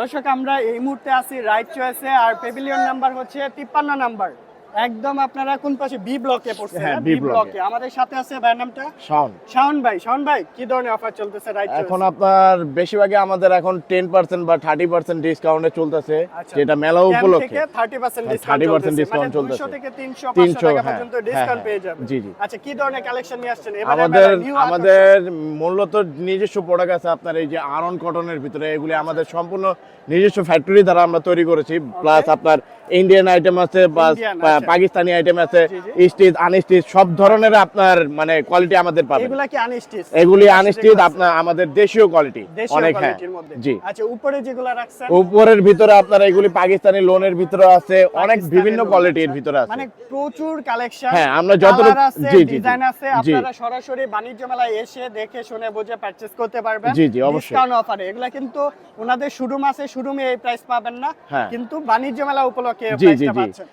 দর্শক আমরা এই মুহূর্তে আছি রাইট চয়েসে, আর পেভিলিয়ন নাম্বার হচ্ছে 53 নাম্বার। একদম আপনারা কোন পাশে? বি ব্লকে পড়ছেন। হ্যাঁ, বি B ব্লকে। ব্লকে আমাদের সাথে আছে ভাইয়ের নামটা শাওন। শাওন ভাই। শাওন ভাই, কি ধরনের অফার চলতেছে রাইট চয়েসে? এখন আপনার বেশিরভাগই আমাদের এখন 10% বা 30% ডিসকাউন্টে চলতেছে, আচ্ছা। যেটা মেলা ক্যাম্প উপলক্ষে থেকে 30% ডিসকাউন্ট 30% চলতেছে, ডিসকাউন্ট মানে চলতেছে। 200 থেকে 300 300 500 টাকা হ্যাঁ, পর্যন্ত হ্যাঁ, ডিসকাউন্ট হ্যাঁ, পেয়ে যাবে। জি, জি। আচ্ছা, কি ধরনের কালেকশন নিয়ে আসছেন এবারে? আমাদের মূলত নিজস্ব প্রোডাক্ট আছে আপনার, এই যে আরন কটনের ভিতরে, এগুলি আমাদের সম্পূর্ণ নিজস্ব ফ্যাক্টরি দ্বারা আমরা তৈরি করেছি। প্লাস আপনার ইন্ডিয়ান আইটেম আছে, Indian, আচ্ছা। পাকিস্তানি আইটেম আছে, জি। স্টিচ আনস্টিচ সব ধরনের আপনার মানে কোয়ালিটি আমাদের পাবেন। এগুলা কি আনস্টিচ? এগুলি আনস্টিচ আপনার আমাদের দেশীয় কোয়ালিটি দেশীয় অনেক, হ্যাঁ কোয়ালিটির মধ্যে। জি। আচ্ছা, উপরে যেগুলা রাখছেন উপরের ভিতরে আপনার এগুলি পাকিস্তানি লোনের ভিতরে আছে, অনেক বিভিন্ন কোয়ালিটির ভিতরে আছে, মানে প্রচুর কালেকশন। হ্যাঁ, আমরা যতটুকু ডিজাইন আছে, জি আপনারা সরাসরি বাণিজ্য মেলায় এসে দেখে শুনে বুঝে পারচেজ করতে পারবেন। জি, জি, অবশ্যই। ডিসকাউন্ট অফারে এগুলা কিন্তু ওনাদের শোরুম আছে, শোরুমে এই প্রাইস পাবেন না, হ্যাঁ। কিন্তু বাণিজ্য মেলা উপলক্ষে এই জি, জি, প্রাইসটা জি। পাচ্ছেন।